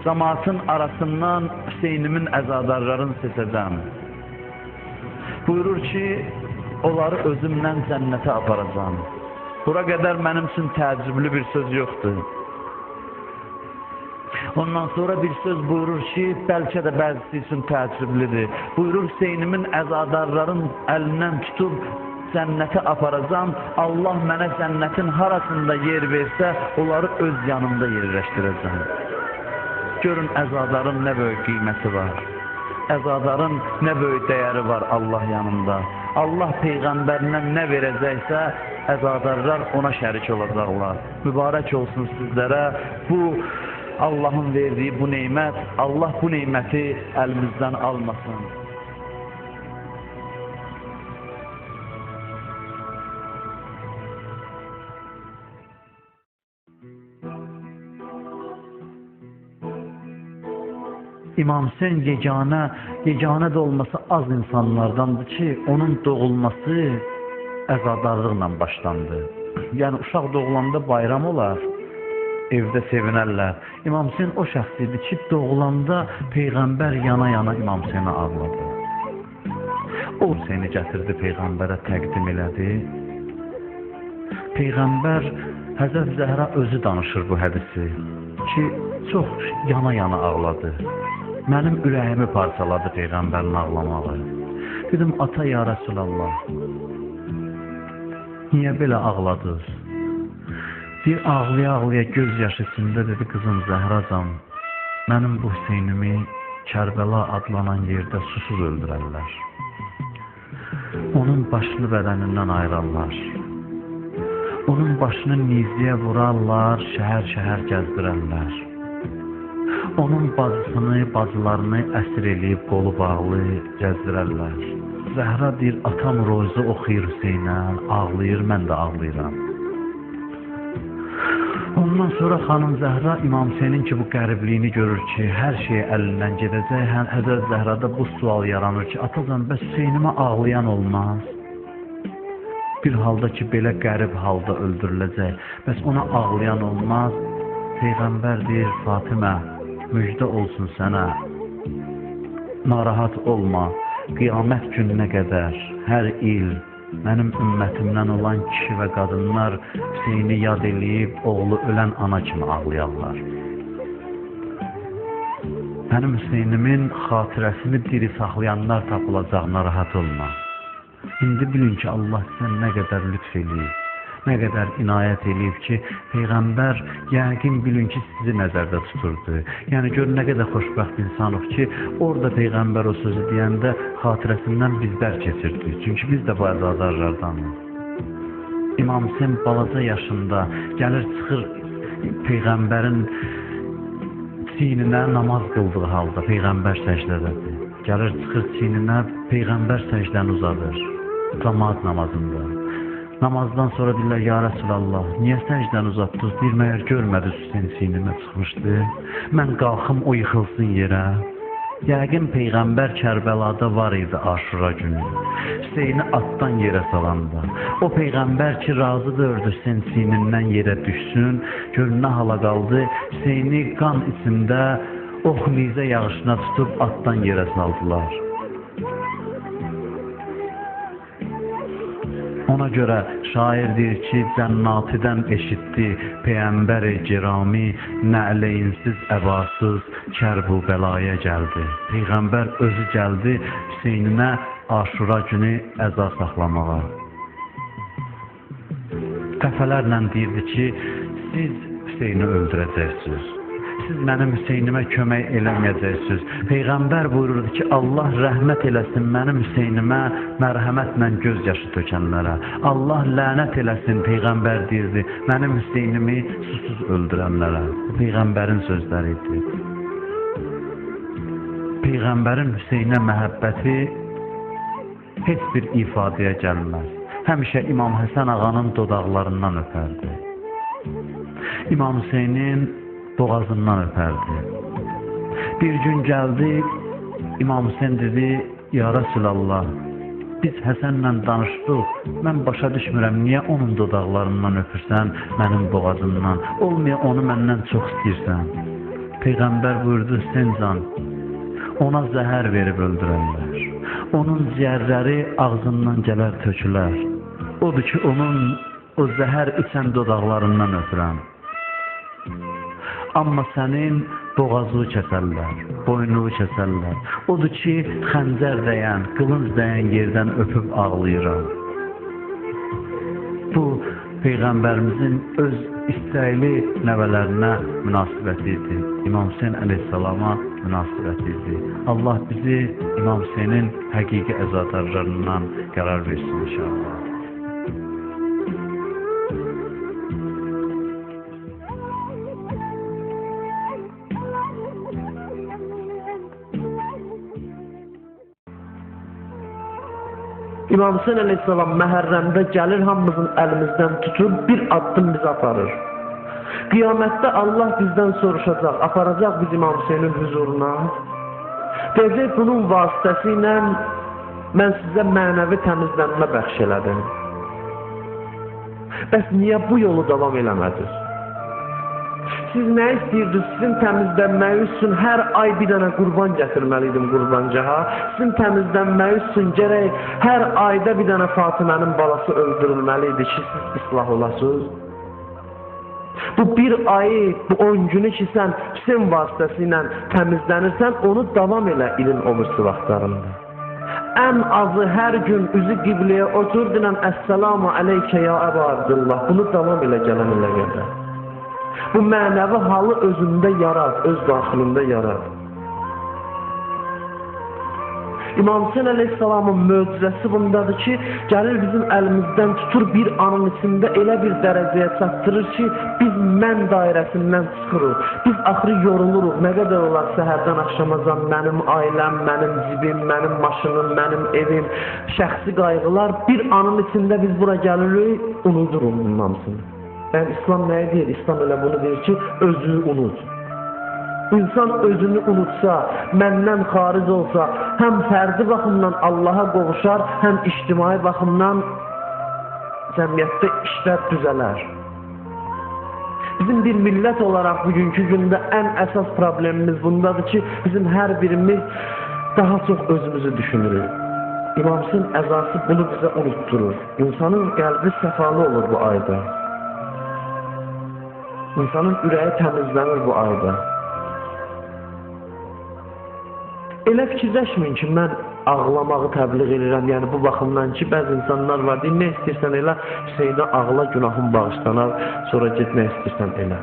cemaatın arasından Hüseynimin əzadarlarını seçəcəm. Buyurur ki, onları özümdən cənnətə aparacam. Bura qədər mənim üçün təəccüblü bir söz yoxdur. Ondan sonra bir söz buyurur ki, bəlkə də bəzisi üçün təəccüblüdür. Buyurur, Hüseynimin əzadarların əlindən tutub cənnətə aparacam. Allah mənə cənnətin harasında yer versə, onları öz yanımda yerləşdirəcəm. Görün, əzadarın nə böyük qiyməti var. Əzadarın nə böyük dəyəri var Allah yanında. Allah Peyğəmbərindən nə verəcəksə, əzadarlar ona şərik olacaqlar. Mübarək olsun sizlərə bu Allah'ın verdiği bu nimet, Allah bu nimeti elimizden almasın. İmam Hüseyin yeganə də olması az insanlardandır ki, onun doğulması əzadarlıqla başlandı. Yəni uşaq doğulanda bayram olar. Evdə sevinərlər. İmam Hüseyin o şəxs idi ki, doğulanda Peyğəmbər yana-yana İmam Hüseyinə ağladı. O Hüseyini gətirdi, Peyğəmbərə təqdim elədi. Peyğəmbər Həzrət Zəhra özü danışır bu hədisi ki, çox yana-yana ağladı. Mənim ürəyimi parçaladı Peyğəmbərin ağlamağı. Dedim, ata ya Rəsulallah, niyə belə ağladınız? Bir ağlaya-ağlaya göz yaşı içində dedi, kızım Zəhracam, mənim bu Hüseynimi Kərbəla adlanan yerdə susuz öldürərlər. Onun başını bədənindən ayırarlar. Onun başını nizliyə vurarlar, şəhər-şəhər gəzdirərlər. Onun bacılarını əsir eləyib, qolu bağlı gəzdirərlər. Zəhra deyir, atam rozu oxuyur Hüseynə, ağlayır, mən də ağlayıram. Ondan sonra xanım Zəhra İmam Hüseynin ki bu qəribliyini görür ki, hər şey əlindən gedəcək. Həzrət Zəhrada bu sual yaranır ki, atacan, bəs Hüseynimə ağlayan olmaz? Bir halda ki, belə qərib halda öldürüləcək, bəs ona ağlayan olmaz? Peyğəmbər deyir, Fatimə, müjdə olsun sənə, narahat olma, qiyamət gününə qədər, hər il, mənim ümmətimdən olan kişi və qadınlar Hüseyni yad eləyib, oğlu ölən ana kimi ağlayarlar. Mənim Hüseynimin xatirəsini diri saxlayanlar tapılacaq, narahat olma. İndi bilin ki, Allah sizə nə qədər lütf eləyib, nə qədər inayət eləyib ki, Peyğəmbər yəqin bilin ki, sizi nəzərdə tuturdu. Yəni gör nə qədər xoşbəxt insanıq ki, orada Peyğəmbər o sözü deyəndə xatirəsindən bizlər keçirdik. Çünki biz də bu əzadarlardanıq. İmam Hüseyin balaca yaşında gəlir, çıxır Peyğəmbərin çiyninə namaz qıldığı halda, Peyğəmbər səcdədədir. Gəlir, çıxır çiyninə, Peyğəmbər səcdəni uzadır, cəmaat namazında. Namazdan sonra deyirlər, ya Rəsulallah, niyə səcdən uzatdınız? Deyir, məyər görmədi Hüseyin çiynimə çıxmışdı. Mən qalxım, o yıxılsın yerə. Yəqin Peyğəmbər Kərbəlada var idi Aşura günü. Hüseyini atdan yerə salanda. O Peyğəmbər ki, razıdır Hüseyin çiynindən yerə düşsün, gör nə hala qaldı. Hüseyini qan içində ox nizə yağışına tutub atdan yerə saldılar. Ona görə şair deyir ki, cənnatidən eşitdi Peyğəmbər-i Cirami, nələyinsiz, əbasız, kərbu bəlaya gəldi. Peyğəmbər özü gəldi Hüseyninə Aşura günü əza saxlamağa. Dəfələrlə deyirdi ki, siz Hüseyni öldürəcəksiniz. Siz mənim Hüseynimə kömək eləməyəcəksiniz. Peyğəmbər buyururdu ki, Allah rəhmət eləsin mənim Hüseynimə mərhəmətlə göz yaşı tökənlərə. Allah lənət eləsin, Peyğəmbər deyirdi, mənim Hüseynimi susuz öldürənlərə. Peyğəmbərin sözləri idi. Peyğəmbərin Hüseynə məhəbbəti heç bir ifadəyə gəlməz. Həmişə İmam Həsən ağanın dodaqlarından öpərdi. İmam Hüseynin boğazından öpərdi. Bir gün gəldi, İmam Hüseyin dedi, ya Rəsulallah, biz Həsənlə danışdıq, mən başa düşmürəm, niyə onun dodaqlarından öpürsən, mənim boğazımdan, olmaya onu məndən çox istəyirsən. Peyğəmbər buyurdu, Sencan, ona zəhər verib öldürərlər. Onun ciyərləri ağzından gələr tökülər. Odur ki, onun o zəhər içən dodaqlarından öpürəm. Amma sənin boğazını kəsərlər, boynunu kəsərlər. Odur ki, xəncər dəyən, qılınc dəyən yerdən öpüb ağlayıram. Bu, Peyğəmbərimizin öz istəkli nəvələrinə münasibəti idi. İmam Hüseyn əleyhissalama münasibəti idi. Allah bizi İmam Hüseynin həqiqi əzadarlarından qərar versin inşallah. İmam Hüseyn əleyhissalam Məhərrəmdə gəlir, hamımızın əlimizdən tutur, bir addım bizi aparır. Qiyamətdə Allah bizdən soruşacaq, aparacaq biz İmam Hüseynin huzuruna. Deyəcək, bunun vasitəsilə mən sizə mənəvi təmizlənmə bəxş elədim. Bəs niyə bu yolu davam eləmədiniz? Siz nə istəyirdiniz? Sizin təmizlənmək üçün hər ay bir dənə qurban gətirməliydim qurbancaha. Sizin təmizlənmək üçün gərək hər ayda bir dənə Fatimənin balası öldürülməliydi ki, siz islah olasınız. Bu bir ayı, bu 10 günü ki, sən Hüseyn vasitəsilə təmizlənirsən, onu davam elə ilin o birisi vaxtlarında. Ən azı hər gün üzü qibləyə otur, dinən Əssəlamu aleykə ya Əbu Abdullah. Bunu davam elə gələn ilə qədər. Bu mənəvi halı özündə yarad, öz daxilində yarad. İmam Hüseyn əleyhissalamın möcüzəsi bundadır ki, gəlir bizim əlimizdən tutur, bir anın içində elə bir dərəcəyə çatdırır ki, biz mən dairəsindən çıxırıq. Biz axırı yoruluruq. Nə qədər olar səhərdən axşamacan mənim ailəm, mənim cibim, mənim maşınım, mənim evim, şəxsi qayğılar. Bir anın içində biz bura gəlirik, unuduruq bunun hamısını. Yəni, İslam nəyə deyir? İslam elə bunu deyir ki, özünü unut. İnsan özünü unutsa, məndən xaric olsa, həm fərdi baxımdan Allaha qovuşar, həm ictimai baxımdan cəmiyyətdə işlər düzələr. Bizim bir millət olaraq bugünkü gündə ən əsas problemimiz bundadır ki, bizim hər birimiz daha çox özümüzü düşünürük. İmam Hüseyn əzası bunu bizə unutturur. İnsanın qəlbi səfalı olur bu ayda. İnsanın ürəyi təmizlənir bu ayda. Elə fikirləşməyin ki, mən ağlamağı təbliğ edirəm. Yəni bu baxımdan ki, bəzi insanlar var, deyir, nə istəyirsən elə, Hüseynə ağla, günahın bağışlanar, sonra get nə istəyirsən elə.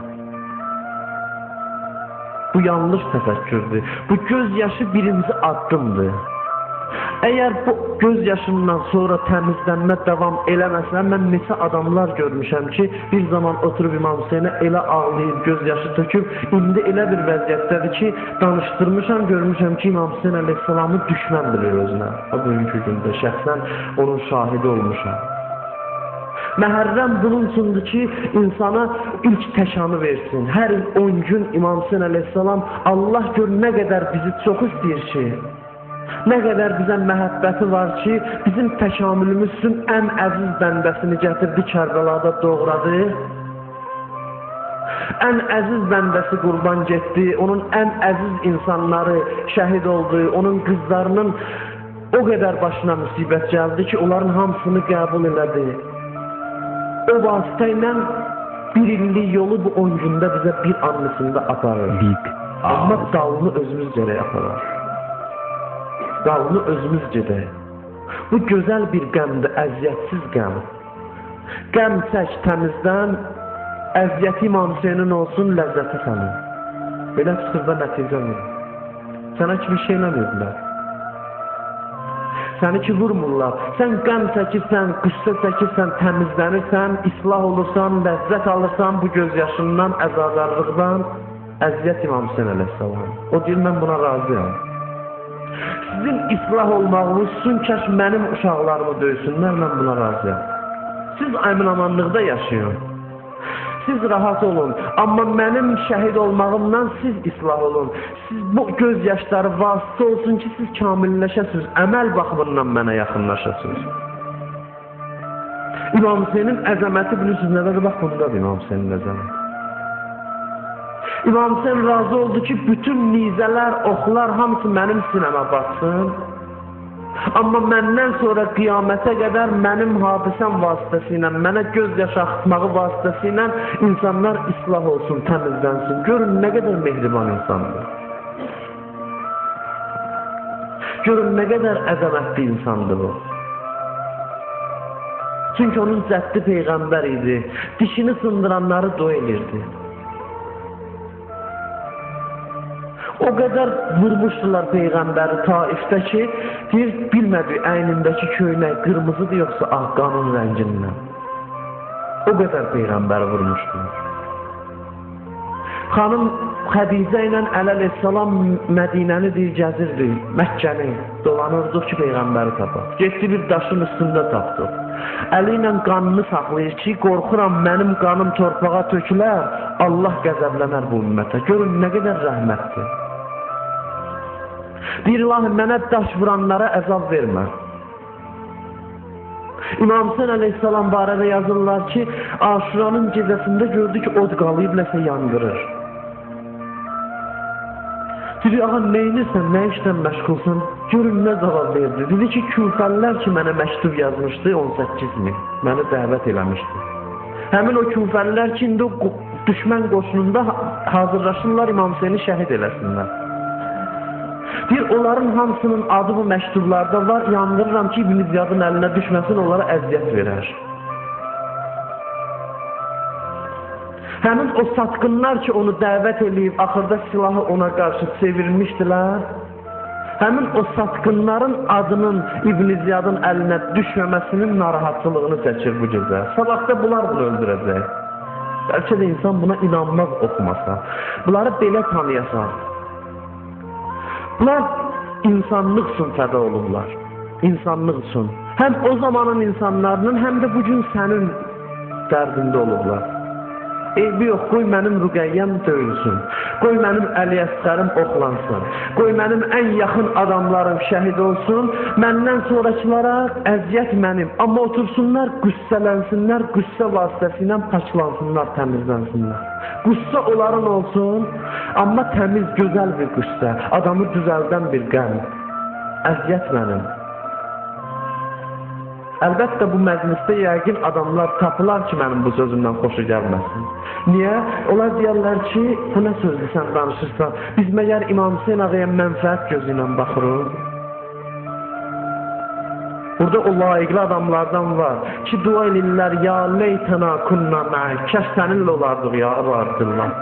Bu yanlış təfəkkürdür. Bu göz yaşı birinci addımdır. Əgər bu göz yaşından sonra təmizlənmə davam eləməsə, mən neçə adamlar görmüşəm ki, bir zaman oturub İmam Hüseynə elə ağlayıb, göz yaşı töküb, indi elə bir vəziyyətdədir ki, danışdırmışam, görmüşəm ki, İmam Hüseyn əleyhissalamı düşmən bilir özünə. Bugünkü gündə şəxsən onun şahidi olmuşam. Məhərrəm bunun üçündür ki, insana ilk təkanı versin. Hər 10 gün İmam Hüseyn əleyhissalam Allah gör nə qədər bizi çox istəyir ki, nə qədər bizə məhəbbəti var ki, bizim təkamülümüz üçün ən əziz bəndəsini gətirdi, Kərbəlada doğradı. Ən əziz bəndəsi qurban getdi, onun ən əziz insanları şəhid oldu, onun qızlarının o qədər başına müsibət gəldi ki, onların hamısını qəbul elədi. O vasitə ilə bir illik yolu bu 10 gündə bizə bir anlısında aparır. Amma dalını özümüz gərək aparar. Dalını özümüz gedək. Bu gözəl bir qəmdir, əziyyətsiz qəm. Qəm çək təmizdən, əziyyəti İmam Hüseynin olsun, ləzzəti sənin. Belə çıxırda nəticə mi? Sənə kimi şey eləməyiblər. Səni ki vurmurlar. Sən qəm çəkirsən, qüssə çəkirsən, təmizlənirsən, islah olursan, ləzzət alırsan bu göz yaşından, əzadarlıqdan, əziyyət İmam Hüseyn əleyhissalam. O deyir, mən buna razıyam. Sizin islah olmağınız üçün kəş mənim uşaqlarımı döysünlər, mən buna razıyam. Siz əmin-amanlıqda yaşayın. Siz rahat olun. Amma mənim şəhid olmağımdan siz islah olun. Siz bu göz yaşları vasitə olsun ki, siz kamilləşəsiniz. Əməl baxımından mənə yaxınlaşasınız. İmam Hüseynin əzəməti bilirsiniz, nədir? Bax, bundadır İmam Hüseynin əzəməti. İmam Hüseyin razı oldu ki bütün nizələr, oxlar hamısı mənim sinəmə batsın. Amma məndən sonra qiyamətə qədər mənim hadisəm vasitəsilə, mənə göz yaşı axıtmağı vasitəsilə insanlar islah olsun, təmizlənsin. Görün nə qədər mehriban insandır. Görün nə qədər əzəmətli insandır bu. Çünki onun cəddi peyğəmbər idi. Dişini sındıranları dua edirdi. O qədər vurmuşdular peyğəmbəri Taifdə ki, deyir, bilmədi əynindəki köynək qırmızıdır yoxsa ağ qanın rəngindən. O qədər peyğəmbəri vurmuşdular. Xanım Xədicə ilə əleyhissalam Mədinəni deyir, gəzirdi, Məkkəni dolanırdıq ki, peyğəmbəri tapaq. Getdi bir daşın üstündə tapdıq. Əli ilə qanını saxlayır ki, qorxuram mənim qanım torpağa tökülər, Allah qəzəblənər bu ümmətə. Görün nə qədər rəhmətdir. Deyir, ilahi, mənə daş vuranlara əzab vermə. İmam Hüseyin əleyhissalam barədə yazırlar ki, Aşuranın gecəsində gördü ki, od qalıyıb, nəsə yandırır. Dedi, ağa, neynirsən, nə işdən məşğulsan? Görün, nə cavab verdi. Dedi ki, küfəllər ki, mənə məktub yazmışdı, 18 min, məni dəvət eləmişdi. Həmin o küfəllər ki, indi o düşmən qoşununda hazırlaşırlar, İmam Hüseyini şəhid eləsinlər. Deyir, onların hamısının adı bu məktublarda var, yandırıram ki, İbn Ziyadın əlinə düşməsin, onlara əziyyət verər. Həmin o satqınlar ki, onu dəvət edib, axırda silahı ona qarşı çevirmişdilər, həmin o satqınların adının İbn Ziyadın əlinə düşməməsinin narahatlığını çəkir bu gecə. Sabahda bunlar bunu öldürəcək. Bəlkə də insan buna inanmaz oxumasa. Bunları belə tanıyasaq. Bunlar insanlıq üçün fəda olurlar. İnsanlıq üçün. Həm o zamanın insanlarının, həm də bugün sənin dərdində olurlar. Eybi yox, qoy mənim Rüqəyyəm döyülsün. Qoy mənim Əli Əsqərim oxlansın. Qoy mənim ən yaxın adamlarım şəhid olsun. Məndən sonrakılara əziyyət mənim. Amma otursunlar, qüssələnsinlər, qüssə vasitəsilə paçlansınlar, təmizlənsinlər. Qüssə onların olsun, amma təmiz, gözəl bir qüssə. Adamı düzəldən bir qəm. Əziyyət mənim. Əlbəttə bu məclisdə yəqin adamlar tapılar ki, mənim bu sözümdən xoşu gəlməsin. Niyə? Onlar deyərlər ki, bu nə sözdür sən danışırsan? Biz məgər İmam Hüseyin ağaya mənfəət gözü ilə baxırıq. Burada o layiqli adamlardan var ki, dua edirlər, ya leytana kunna mə'ək, kəş səninlə olardıq ya Rabbillah.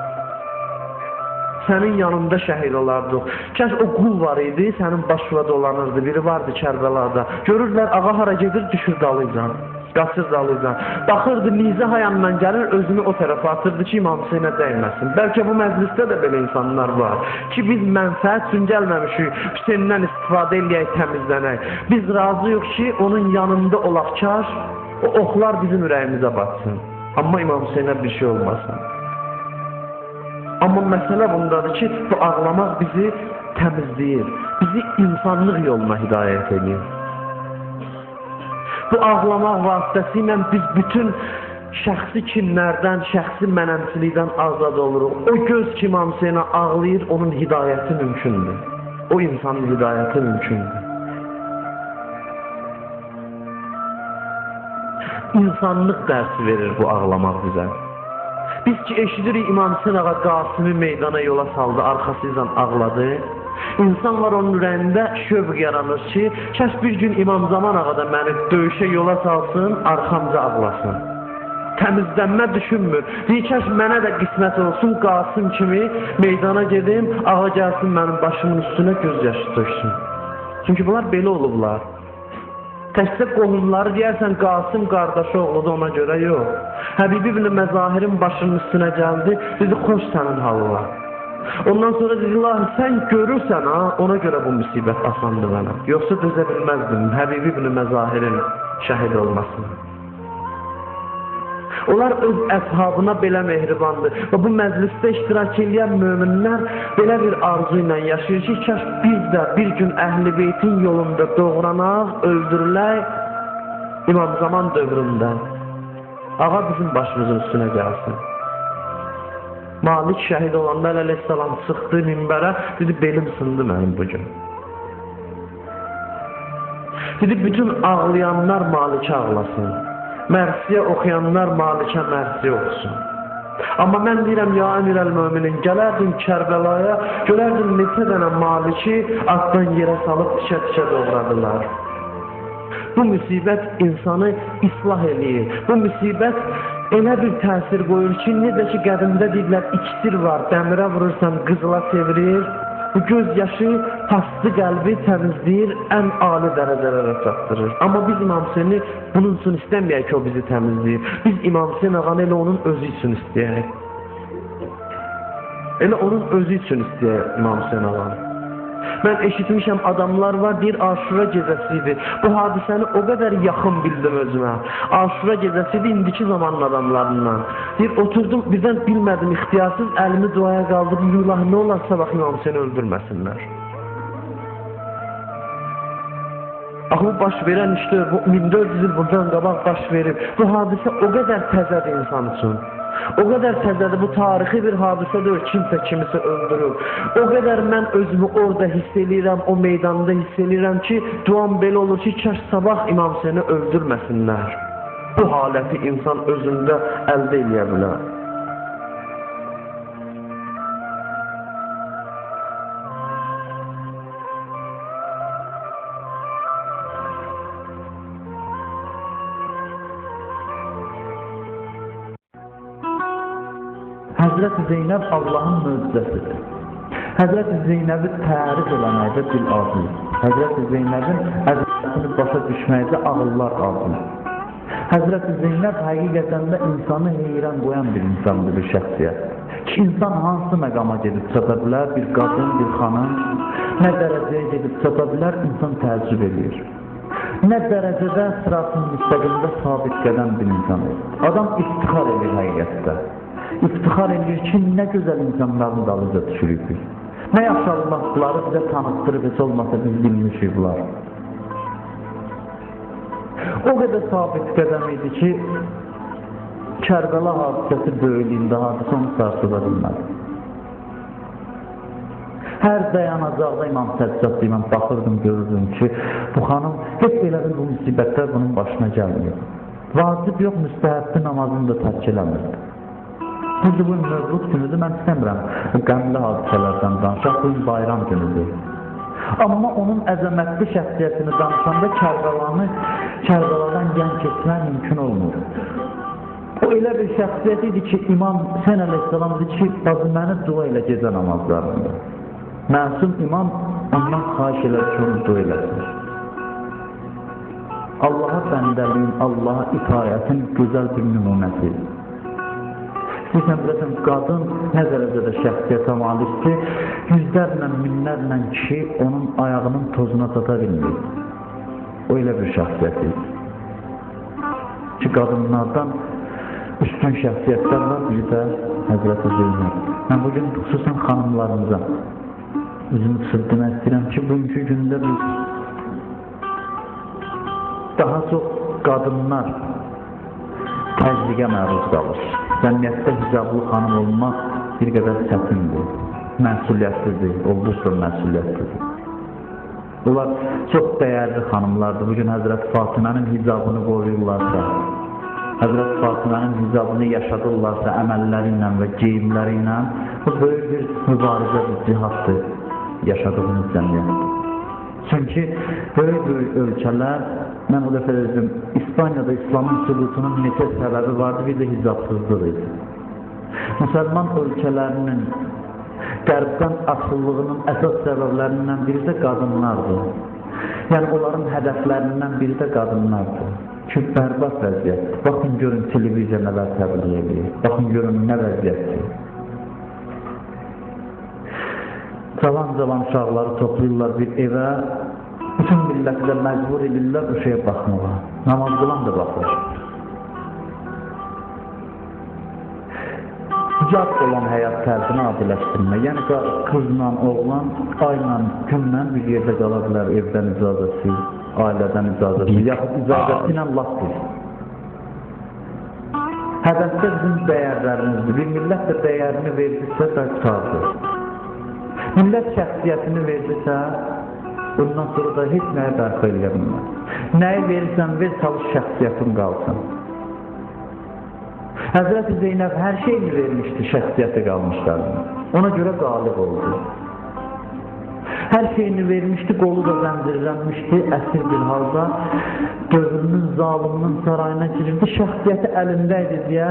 Sənin yanında şəhid olardıq. Kəş o qul var idi, sənin başına dolanırdı, biri vardı Kərbəlada. Görürlər, ağa hara gedir, düşür dalıyla. Qaçır dalıyla. Baxırdı, nizə hayandan gəlir, özünü o tərəfə atırdı ki, İmam Hüseynə dəyməsin. Bəlkə bu məclisdə də belə insanlar var ki, biz mənfəət üçün gəlməmişik, Hüseyndən istifadə eləyək, təmizlənək. Biz razıyıq ki, onun yanında olaq kaş, o oxlar bizim ürəyimizə batsın. Amma İmam Hüseynə bir şey olmasın. Amma məsələ bundadır ki, bu ağlamaq bizi təmizləyir, bizi insanlıq yoluna hidayət edir. Bu ağlamaq vasitəsilə biz bütün şəxsi kinlərdən, şəxsi mənəmçilikdən azad oluruq. O göz ki, İmam Hüseynə ağlayır, onun hidayəti mümkündür. O insanın hidayəti mümkündür. İnsanlıq dərsi verir bu ağlamaq bizə. Biz ki eşidirik İmam Hüseyin ağa Qasimi meydana yola saldı, arxasıyla ağladı. İnsan var onun ürəyində şövq yaranır ki, kəş bir gün İmam Zaman ağa da məni döyüşə yola salsın, arxamca ağlasın. Təmizlənmə düşünmür. Deyir, kəş mənə də qismət olsun, Qasim kimi meydana gedim, ağa gəlsin mənim başımın üstünə göz yaşı töksün. Çünki bunlar belə olublar. Təkcə qohumları deyərsən, Qasim qardaşı oğludur, ona görə yox. Həbibi ibn Məzahirin başının üstünə gəldi, dedi, xoş sənin halına. Ondan sonra dedi, ilahi, sən görürsən, ha, ona görə bu müsibət asandı mənə. Yoxsa dözə bilməzdim Həbibi ibn Məzahirin şəhid olmasını. Onlar öz əshabına belə mehribandır. Və bu məclisdə iştirak edən möminlər belə bir arzu ilə yaşayır ki, kəş biz də bir gün Əhl-i Beytin yolunda doğranaq, öldürülək İmam Zaman dövründə. Ağa bizim başımızın üstünə gəlsin. Malik şəhid olanda əleyhissalam çıxdı minbərə, dedi belim sındı mənim bugün. Dedi bütün ağlayanlar Malikə ağlasın. Mərsiyə oxuyanlar Malikə mərsiyə oxusun. Amma mən deyirəm ya Əmirəl-Möminin, gələrdim Kərbəlaya, görərdim neçə dənə Maliki atdan yerə salıb tikə-tikə doğradılar. Bu müsibət insanı islah eləyir. Bu müsibət elə bir təsir qoyur ki, necə ki qədimdə deyirlər, iksir var, dəmirə vurursan qızıla çevirir. Bu göz yaşı pastı qəlbi təmizləyir, ən ali dərəcələrə çatdırır. Amma biz İmam Hüseyni bunun üçün istəməyək ki, o bizi təmizləyir. Biz İmam Hüseyin ağanı elə onun özü üçün istəyək. Elə onun özü üçün istəyək İmam Hüseyin ağanı. Mən eşitmişəm adamlar var, deyir Aşura gecəsidir. Bu hadisəni o qədər yaxın bildim özümə. Aşura gecəsidir indiki zamanın adamlarından. Deyir oturdum, birdən bilmədim, ixtiyarsız əlimi duaya qaldırdım. Allah nə olarsa bax İmam Hüseyni öldürməsinlər. Axı bu baş verən işdir, bu 1400 il bundan qabaq baş verib. Bu hadisə o qədər təzədir insan üçün. O qədər təzədir, bu tarixi bir hadisədir, kimsə kimisə öldürür. O qədər mən özümü orada hiss eləyirəm, o meydanda hiss eləyirəm ki, duam belə olur ki, kaş sabah İmam Hüseyni öldürməsinlər. Bu haləti insan özündə əldə eləyə bilər. Həzrət Zeynəb Allahın möcüzəsidir. Həzrət Zeynəbi tərif eləməkdə dil azdır. Həzrət Zeynəbin əzəmətini başa düşməkdə ağıllar azdır. Həzrət Zeynəb həqiqətən də insanı heyran qoyan bir insandır, bir şəxsiyyət. Ki, insan hansı məqama gedib çata bilər, bir qadın, bir xanım, nə dərəcəyə gedib çata bilər, insan təəccüb edir. Nə dərəcədə sıratın müstəqimdə sabit qədəm bir insandır. Adam iftixar edir həqiqətdə. İftixar edir ki, nə gözəl insanların dalınca düşürük biz. Nə yaxşı Allahları bizə tanıtdırıb, heç olmasa biz bilmişik bunlar. O qədər sabit qədəm idi ki, Kərbəla hadisəsi böyüklüyündə hadisə onu sarsıda bilmədi. Hər dayanacaqda İmam Səccad deyiləm, baxırdım, görürdüm ki, bu xanım heç elə bir bu müsibətlər bunun başına gəlmiyor. Vacib yox, müstəhəbbi namazını da tərk eləmirdi. Düzdür, bu mövlud günüdür, mən istəmirəm qəmli hadisələrdən danışaq, bu bayram günüdür. Amma onun əzəmətli şəxsiyyətini danışanda Kərbəladan yan keçmək mümkün olmur. O elə bir şəxsiyyət idi ki, İmam Hüseyin əleyhissalam dedi ki, bazı məni dua ilə gecə namazlarında. Məsum imam ondan xahiş elər ki, onu dua eləsin. Allaha bəndəliyin, Allaha itayətin gözəl bir nümunəsidir. Sizən biləsən, qadın nə dərəcədə şəxsiyyətə malikdir, yüzlərlə, minlərlə kişi onun ayağının tozuna çata bilmir. O elə bir şəxsiyyətidir. Ki, qadınlardan üstün şəxsiyyətlər var, bir də Həzrət-i Zeynəb. Mən bugün xüsusən xanımlarımıza üzümü tutub demək istəyirəm ki, bugünkü gündə biz daha çox qadınlar təcliqə məruz qalır. Cəmiyyətdə hicablı xanım olmaq bir qədər çətindir, məsuliyyətlidir, olduqca məsuliyyətlidir. Bunlar çox dəyərli xanımlardır. Bugün Həzrət Fatimənin hicabını qoruyurlarsa, Həzrət Fatimənin hicabını yaşadırlarsa əməlləri ilə və geyimləri ilə, bu böyük bir mübarizə, bir cihaddır yaşadığımız cəmiyyətdir. Çünki böyük ölkələr, mən o dəfə dedim, İspaniyada İslamın sübutunun neçə səbəbi vardı, bir də hicabsızlıq idi. Müsəlman ölkələrinin qərbdən asıllığının əsas səbəblərindən biri də qadınlardır. Yəni onların hədəflərindən biri də qadınlardır. Ki, bərbad vəziyyət. Baxın görün televiziya nələr təbliğ edir. Baxın görün nə vəziyyətdir. Cavan uşaqları toplayırlar bir evə, bütün millətlə məcbur edirlər o şeyə baxmağa. Namaz qılan da baxır. Hicab olan həyat tərzini adiləşdirmək. Yəni qızla, oğlan ayla, günlə bir yerdə qala bilər, evdən icazəsi, ailədən icazəsi, yaxud icazəsi ilə laf deyil. Hədəfdə bizim dəyərlərimizdir. Bir millət də dəyərini verdirsə də qutardır. Millət şəxsiyyətini verdirsə, bundan sonra da heç nəyə bərpa eləyə bilməz. Nəyi verirsən, ver, çalış şəxsiyyətin qalsın. Həzrəti Zeynəb hər şeyini vermişdi, şəxsiyyəti qalmışlarına. Ona görə qalib oldu. Hər şeyini vermişdi, qolu da zəncirlənmişdi, əsir bir halda dövrünün zaliminin sarayına girirdi, şəxsiyyəti əlindəydi deyə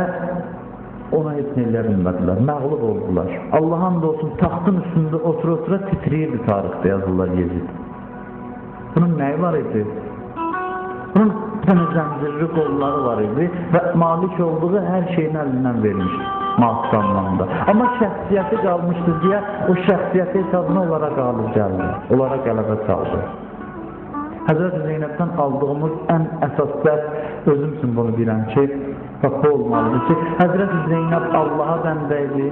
ona heç nə eləyə bilmədilər, məğlub oldular. Allah hamd olsun, taxtın üstündə otura-otura titriyirdi tarixdə yazırlar Yezid. Bunun nəyi var idi? Bunun zəncirli qolları var idi və malik olduğu hər şeyin əlindən vermişdi. Maddi anlamda. Amma şəxsiyyəti qalmışdı deyə o şəxsiyyəti hesabına onlara qalib gəldi. Onlara qələbə çaldı. Həzrət Zeynəbdən aldığımız ən əsas dərs özüm üçün bunu bilən ki, bu olmalıdır ki, Həzrət Zeynəb Allaha bəndə idi,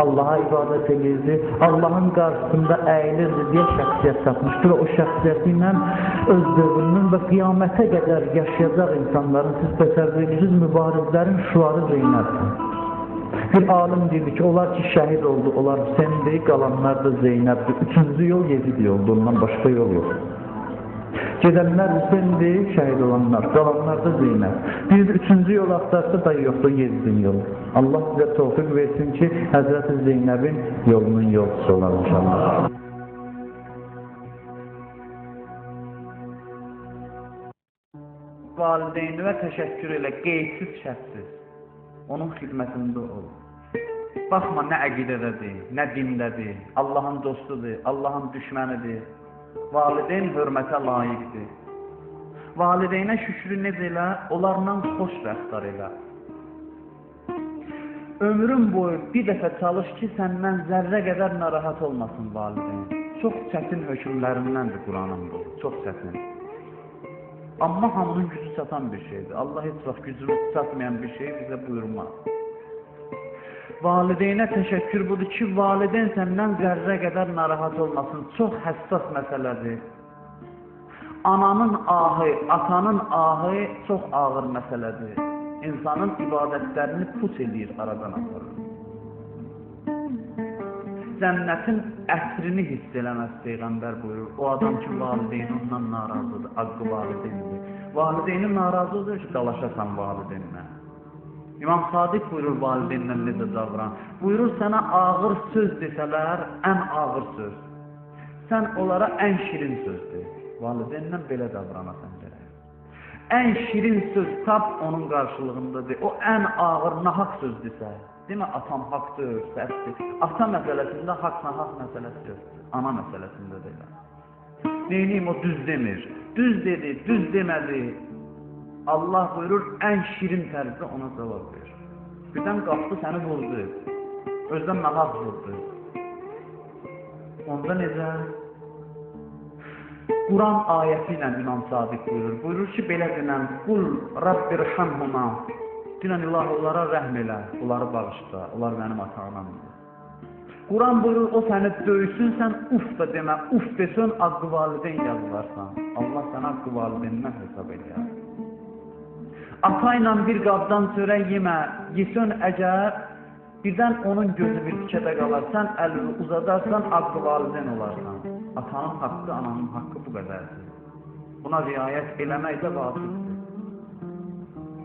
Allaha ibadət edirdi, Allahın qarşısında əyilirdi deyə şəxsiyyət tapmışdı və o şəxsiyyəti ilə öz dövrünün və qiyamətə qədər yaşayacaq insanların, siz təsəvvür edirsiniz, mübarizlərin şuarı Zeynəbdir. Bir alim dedi ki, onlar ki şəhid oldu, onlar Hüseyindir, qalanlar da Zeynəbdir. Üçüncü yol Yezid yoldur, ondan başqa yol yox. Gedənlər Hüseyindir, şəhid olanlar, qalanlar da Zeynəb. Bir üçüncü yol axtarsa da yoxdur, Yezidin yolu. Allah sizə tövfiq versin ki, Həzrəti Zeynəbin yolunun yolcusu olar inşallah. Valideyni və təşəkkür elə, qeydsiz şərtsiz. Onun xidmətində ol. Baxma nə əqidədədir, nə dindədir, Allahın dostudur, Allahın düşmənidir. Valideyn hörmətə layiqdir. Valideynə şükrü necə elə, onlarla xoş rəftar elə. Ömrün boyu bir dəfə çalış ki, səndən zərrə qədər narahat olmasın valideyn. Çox çətin hökmlərindəndir Quranın bu, çox çətin. Amma hamının gücü çatan bir şeydir. Allah heç vaxt gücü çatmayan bir şey bizə buyurmaz. Valideynə təşəkkür budur ki, valideyn səndən zərrə qədər narahat olmasın. Çox həssas məsələdir. Ananın ahı, atanın ahı çox ağır məsələdir. İnsanın ibadətlərini put edir, aradan aparır. Cənnətin ətrini hiss eləməz Peyğəmbər buyurur. O adam ki, valideyni ondan narazıdır, haqqı valideyndir. Valideyni narazıdır ki, dalaşasan valideyninlə. İmam Sadiq buyurur valideyninlə necə davran. Buyurur, sənə ağır söz desələr, ən ağır söz. Sən onlara ən şirin söz de. Valideyninlə belə davranasan gərək. Ən şirin söz tap onun qarşılığındadır. O ən ağır, nahaq söz desə. Demə, atam haqdır, səhvdir. Ata məsələsində haqla haq məsələsi yoxdur. Ana məsələsində də elə. Neyiniyim, o düz demir. Düz dedi, düz demədi. Allah buyurur, ən şirin tərzdə ona cavab ver. Birdən qalxdı, səni vurdu. Özdən nahaq vurdu. Onda necə? Quran ayəti ilə İmam Sadiq buyurur. Buyurur ki, belə denən, Qul Rabbirhamhuma. Dinən ilah onlara rəhm elə, onları bağışla, onlar mənim ata-anamdır. Quran buyurur, o səni döysün, sən uf da demə, uf desən, haqqı valideyn yazılarsan. Allah sənə haqqı valideynindən hesab edir. Ata ilə bir qabdan çörək yemə, yesən əgər, birdən onun gözü bir tikədə qalar, sən əlini uzadarsan, haqqı valideyn olarsan. Atanın haqqı, ananın haqqı bu qədərdir. Buna riayət eləmək də vacibdir.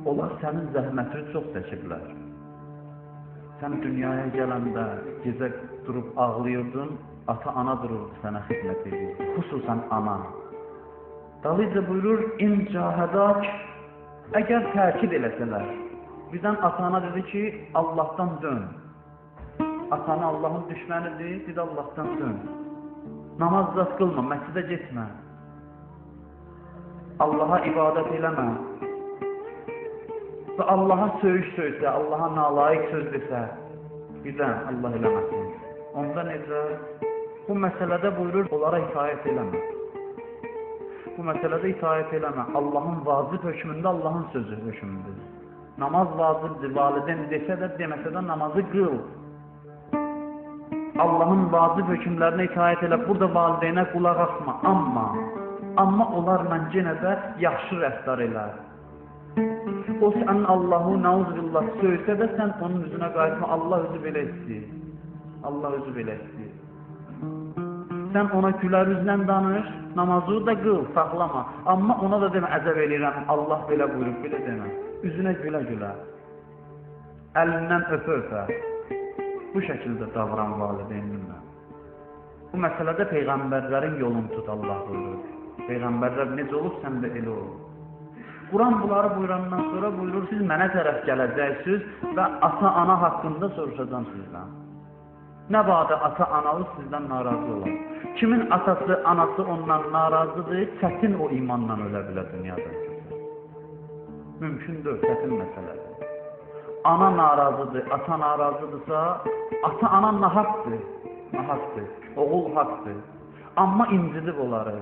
Onlar sənin zəhmətini çox çəkiblər. Sən dünyaya gələndə gecə durub ağlayırdın, ata-ana dururdu sənə xidmət edir. Xüsusən ana. Dalıca buyurur, İncahədak, əgər təkid eləsələr, birdən ata-ana dedi ki, Allahdan dön. Ata-ana Allahın düşmənidir, dedi Allahdan dön. Namaz zat qılma, məscidə getmə. Allaha ibadət eləmə. Və Allaha söyüş-söysə, Allaha nalayiq söz desə, birdən Allah eləməsin. Onda necə? Bu məsələdə buyurur, onlara itaət eləmə. Bu məsələdə itaət eləmə. Allahın vacib hökmündə, Allahın sözü hökmündür. Namaz vacibdir, valideyn desə də, deməsə də namazı qıl. Allahın vacib hökmlərinə itaət elə, burada valideynə qulaq asma. Amma onlarla yenə də yaxşı rəftar elə. O sənin Allahu nauzubillah söysə də sən onun üzünə qayıtma. Allah özü belə istəyir. Allah özü belə istəyir. Sən ona gülər üzlə danış, namazı da qıl, saxlama. Amma ona da demə, əcəb eləyirəm, Allah belə buyurub, belə demə. Üzünə gülə-gülə. Əlindən öpə-öpə. Bu şəkildə davran valideyninlə. Bu məsələdə Peyğəmbərlərin yolunu tut, Allah buyurur. Peyğəmbərlər necə olub, sən də elə ol. Quran bunları buyurandan sonra buyurur, siz mənə tərəf gələcəksiniz və ata-ana haqqında soruşacağım sizdən. Nə vaxtda ata-anavız sizdən narazı olar? Kimin atası, anası ondan narazıdır, çətin o imanla ölə bilər dünyada. Mümkündür, çətin məsələdir. Ana narazıdır, ata narazıdırsa, ata-ana nahaqdır, nahaqdır, oğul haqdır. Amma incidib onları.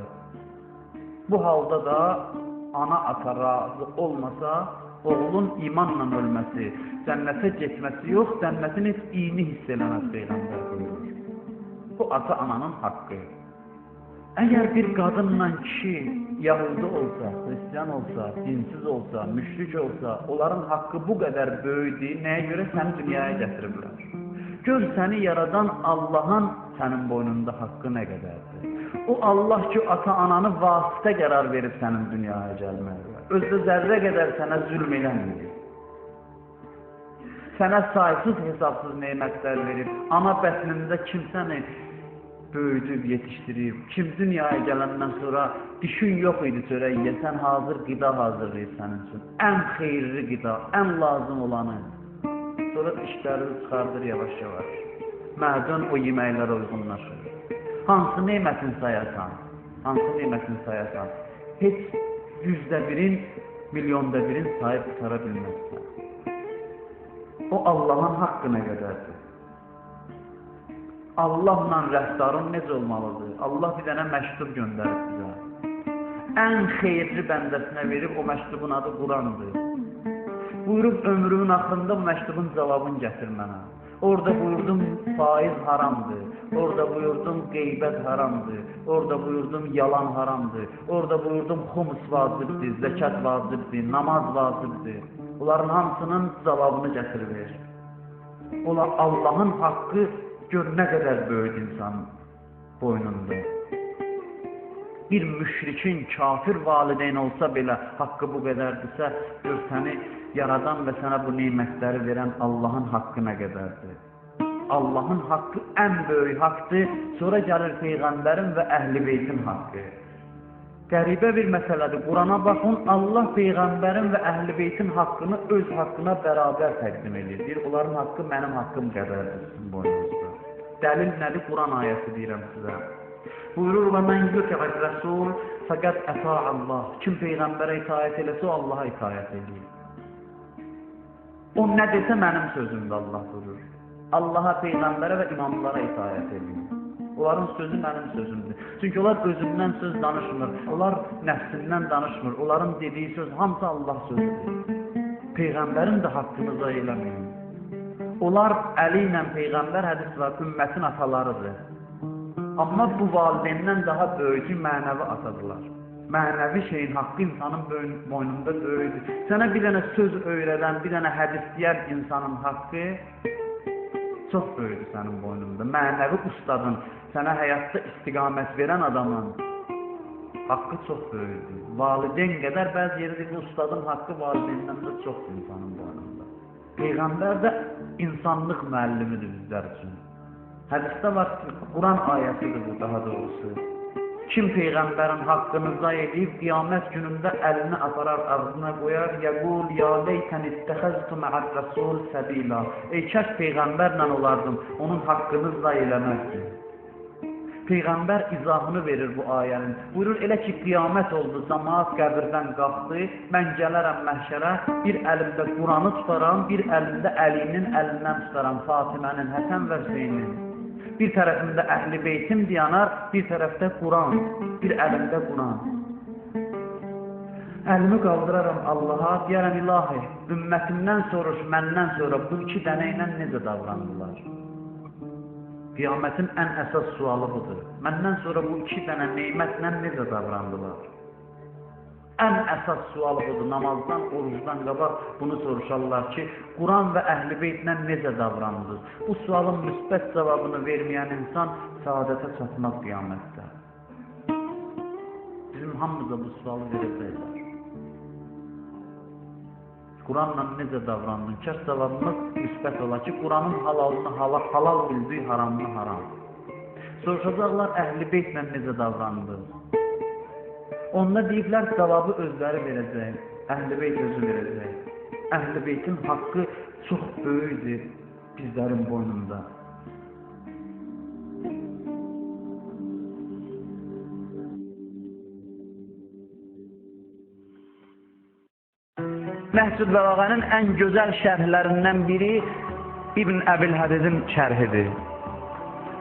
Bu halda da ana ata razı olmasa, oğlun imanla ölməsi, cənnətə getməsi yox, cənnətin heç iyini hiss eləməz Peyğəmbər buyurur. Bu ata-ananın haqqı. Əgər bir qadınla kişi Yahudi olsa, Hristiyan olsa, dinsiz olsa, müşrik olsa, onların haqqı bu qədər böyüdür, nəyə görə səni dünyaya gətiriblər? Gör səni yaradan Allahın sənin boynunda haqqı nə qədərdir? O Allah ki, ata-ananı vasitə qərar verib sənin dünyaya gəlməyə. Özdə zərrə qədər sənə zülm eləmir. Sənə saysız hesabsız neymətlər verib, ana bətnində kim səni böyüdüb, yetişdirib, kim dünyaya gələndən sonra dişin yox idi çörək yeyəsən, hazır qida hazırlayıb sənin üçün. Ən xeyirli qida, ən lazım olanı. Sonra işləri çıxardır yavaş-yavaş. Mədun o yeməklərə uyğunlaşır. Hansı neymətin sayasan? Hansı neymətin sayasan? Heç 100-də-1-in, milyonda birin sahib tutara bilməzsən. O Allahın haqqına qədərdir. Allahla rəftarın necə olmalıdır? Allah bir dənə məktub göndərib bizə. Ən xeyirli bəndəsinə verib, o məktubun adı Qurandır. Buyurub ömrümün axırında bu məktubun cavabını gətir mənə. Orada buyurdum faiz haramdır. Orada buyurdum qeybət haramdır. Orada buyurdum yalan haramdır. Orada buyurdum xumus vacibdir, zəkat vacibdir, namaz vacibdir. Onların hamısının cavabını gətir ver. Onlar Allahın haqqı gör nə qədər böyük insan boynunda. Bir müşrikin, kafir valideyn olsa belə haqqı bu qədərdirsə, gör səni yaradan və sənə bu neymətləri verən Allahın haqqı nə qədərdir. Allahın haqqı ən böyük haqqdır, sonra gəlir Peyğəmbərin və Əhl-i Beytin haqqı. Qəribə bir məsələdir, Qurana baxın, Allah Peyğəmbərin və Əhl-i Beytin haqqını öz haqqına bərabər təqdim edir. Deyir, onların haqqı mənim haqqım qədərdir sizin boynunuzda. Dəlil nədir? Quran ayəsi deyirəm sizə. Buyurur, və mən yutəğət rəsul, fəqət əta Allah. Kim Peyğəmbərə itaət eləsə, o Allaha itaət edir. O nə desə mənim sözümdə Allah buyurur. Allaha, Peyğəmbərə və imamlara itaət edir. Onların sözü mənim sözümdür. Çünki onlar özündən söz danışmır. Onlar nəfsindən danışmır. Onların dediyi söz hamısı Allah sözüdür. Peyğəmbərin də haqqını zay eləməyin. Onlar Əli ilə Peyğəmbər hədis var, ümmətin atalarıdır. Amma bu valideyndən daha böyük mənəvi atadırlar. Mənəvi şeyin haqqı insanın boynunda böyüdür. Sənə bir dənə söz öyrədən, bir dənə hədis deyən insanın haqqı çox böyüdür sənin boynunda. Mənəvi ustadın, sənə həyatda istiqamət verən adamın haqqı çox böyüdür. Valideyn qədər bəzi yerdə ustadın haqqı valideyndən də çoxdur insanın boynunda. Peyğəmbər də insanlıq müəllimidir bizlər üçün. Hədisdə var, Quran ayəsidir bu daha doğrusu. Kim Peyğəmbərin haqqını zay edib, qiyamət günündə əlini aparar, ağzına qoyar, yəqul, ya leytən istəxəztu mə'ad rəsul səbila. Ey kəş Peyğəmbərlə olardım, onun haqqını zay eləməzdim. Peyğəmbər izahını verir bu ayənin. Buyurur, elə ki qiyamət oldu, cəmaat qəbirdən qalxdı, mən gələrəm məhşərə, bir əlimdə Quranı tutaram, bir əlimdə Əlinin əlindən tutaram, Fatimənin, Həsən və Hüseynin. Bir tərəfimdə Əhl-i Beytim diyanar, bir tərəfdə Quran, bir əlimdə Quran. Əlimi qaldıraram Allaha, deyərəm ilahi, ümmətimdən soruş, məndən sonra bu iki dənə ilə necə davrandılar? Qiyamətin ən əsas sualı budur. Məndən sonra bu iki dənə neymətlə necə davrandılar? Ən əsas sualı budur, namazdan, orucdan qabaq bunu soruşarlar ki, Quran və Əhl-i Beytlə necə davranılır? Bu sualın müsbət cavabını verməyən insan saadətə çatmaz qiyamətdə. Bizim hamımıza bu sualı verəcəklər. Quranla necə davrandın? Kəs cavabımız müsbət ola ki, Quranın halalını halal bildiyi, haramını haram. Soruşacaqlar Əhl-i Beytlə necə davranılır? Onda deyiblər cavabı özləri verəcək, Əhl-i Beyt özü verəcək. Əhl-i Beytin haqqı çox böyükdür bizlərin boynunda. Nəhcül Bəlağənin ən gözəl şərhlərindən biri İbn Əbilhədidin şərhidir.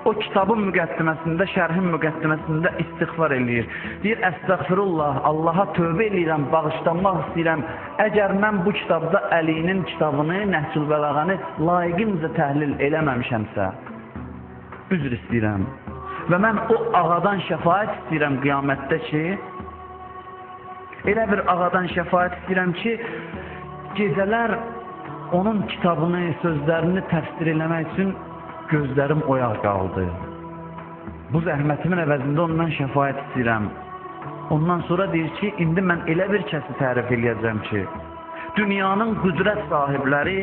O kitabın müqəddiməsində, şərhin müqəddiməsində istiğfar eləyir. Deyir, əstəğfirullah, Allaha tövbə eləyirəm, bağışlanmaq istəyirəm. Əgər mən bu kitabda Əlinin kitabını, Nəhcül Bəlağəni layiqincə təhlil eləməmişəmsə, üzr istəyirəm. Və mən o ağadan şəfaət istəyirəm qiyamətdə ki, elə bir ağadan şəfaət istəyirəm ki, gecələr onun kitabını, sözlərini təfsir eləmək üçün gözlərim oyaq qaldı. Bu zəhmətimin əvəzində ondan şəfaət istəyirəm. Ondan sonra deyir ki, indi mən elə bir kəsi tərif eləyəcəm ki, dünyanın qüdrət sahibləri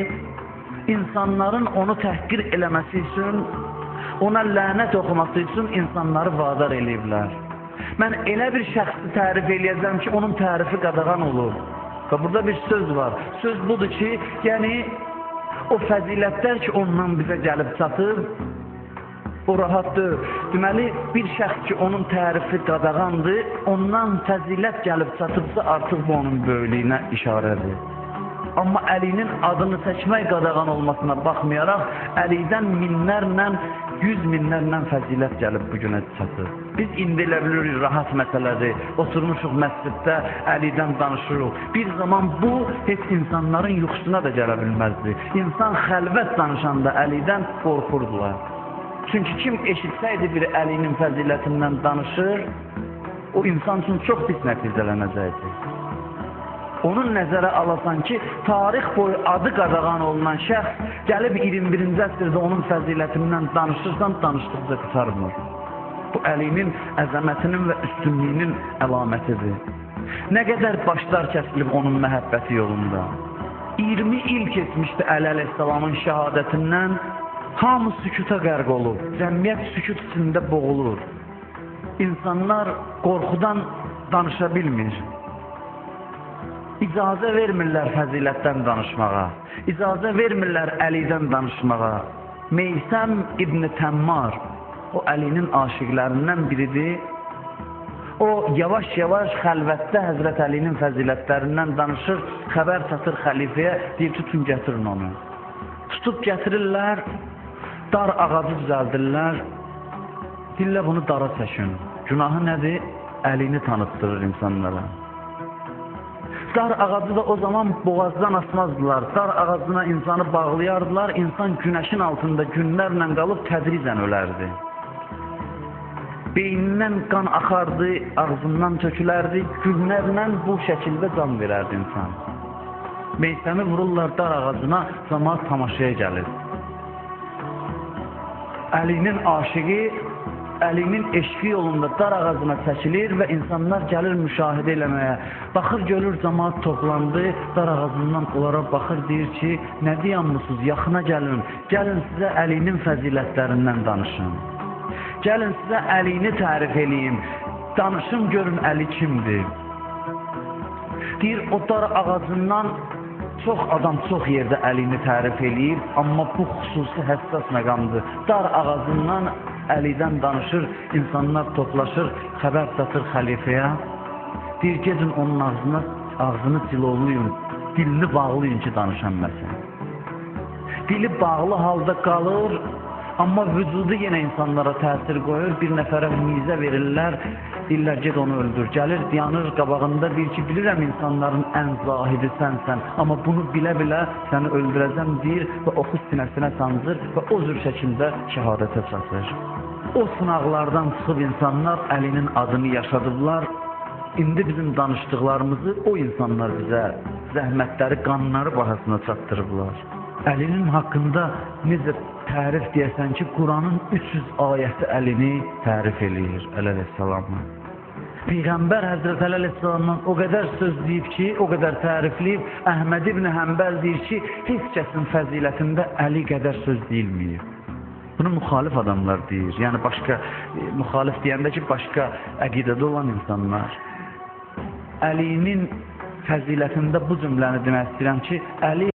insanların onu təhqir eləməsi üçün, ona lənət oxuması üçün insanları vadar eləyiblər. Mən elə bir şəxsi tərif eləyəcəm ki, onun tərifi qadağan olur. Və burada bir söz var. Söz budur ki, yəni o fəzilətlər ki, ondan bizə gəlib çatıb, o rahatdır. Deməli, bir şəxs ki, onun tərifi qadağandır, ondan fəzilət gəlib çatıbsa, artıq bu onun böyüklüyünə işarədir. Amma Əlinin adını seçmək qadağan olmasına baxmayaraq, Əlidən minlərlə, 100 minlərlə fəzilət gəlib bugünə çatır. Biz indi elə bilirik, rahat məsələdir, oturmuşuq məsciddə, Əlidən danışırıq. Bir zaman bu, heç insanların yuxusuna da gələ bilməzdi. İnsan xəlvət danışanda Əlidən qorxurdular. Çünki kim eşitsəydi biri Əlinin fəzilətindən danışır, o insan üçün çox pis nəticələnəcəkdir. Onun nəzərə alasan ki, tarix boyu adı qadağan olunan şəxs gəlib 21-ci əsrdə onun fəzilətindən danışırsan, danışdıqca qurtarmır. Bu Əlinin əzəmətinin və üstünlüyünün əlamətidir. Nə qədər başlar kəsilib onun məhəbbəti yolunda. 20 il keçmişdi Əli əleyhissalamın şəhadətindən, hamı sükuta qərq olur, cəmiyyət sükut içində boğulur. İnsanlar qorxudan danışa bilmir. İcazə vermirlər fəzilətdən danışmağa, icazə vermirlər Əlidən danışmağa. Meysəm İbn Təmmar, o Əlinin aşiqlərindən biridir. O, yavaş-yavaş xəlvətdə Həzrət Əlinin fəzilətlərindən danışır, xəbər çatır xəlifəyə, deyir, tutun gətirin onu. Tutub gətirirlər, dar ağacı düzəldirlər, deyirlər, bunu dara çəkin. Günahı nədir? Əlini tanıtdırır insanlara. Dar ağacı da o zaman boğazdan asmazdılar. Dar ağacına insanı bağlayardılar. İnsan günəşin altında günlərlə qalıb tədricən ölərdi. Beynindən qan axardı, ağzından tökülərdi. Günlərlə bu şəkildə can verərdi insan. Meysəmi vururlar dar ağacına, cəmaət tamaşaya gəlir. Əlinin aşiqi, Əlinin eşqi yolunda dar ağacına çəkilir və insanlar gəlir müşahidə eləməyə. Baxır, görür, cəmaət toplandı, dar ağacından onlara baxır, deyir ki, nə dayanmısınız, yaxına gəlin, gəlin sizə Əlinin fəzilətlərindən danışın. Gəlin sizə Əlini tərif eləyim, danışın, görün Əli kimdir. Deyir, o dar ağacından çox adam çox yerdə Əlini tərif eləyir, amma bu xüsusi həssas məqamdır. Dar ağacından Əlidən danışır, insanlar toplaşır, xəbər çatır xəlifəyə. Deyir, gedin onun ağzını cilovlayın, dilini bağlayın ki, danışanməsin. Dili bağlı halda qalır, amma vücudu yenə insanlara təsir qoyur, bir nəfərə nizə verirlər, deyirlər, ged onu öldür. Gəlir, dayanır qabağında, deyir ki, bilirəm insanların ən zahidi sənsən, amma bunu bilə-bilə səni öldürəcəm deyir və oxu sinəsinə sancır və o cür şəkildə şəhadətə çatır. O sınaqlardan çıxıb insanlar Əlinin adını yaşadıblar indi bizim danışdıqlarımızı o insanlar bizə zəhmətləri, qanları bahasına çatdırıblar. Əlinin haqqında necə tərif deyəsən ki, Quranın 300 ayəti Əlini tərif eləyir, əleyhissalamı. Peyğəmbər Həzrət Əli əleyhissalamdan o qədər söz deyib ki, o qədər tərifləyib, Əhməd ibn Həmbəl deyir ki, heç kəsin fəzilətində Əli qədər söz deyilməyib. Bunu müxalif adamlar deyir. Yəni başqa, müxalif deyəndə ki, başqa əqidədə olan insanlar. Əlinin fəzilətində bu cümləni demək istəyirəm ki, Əli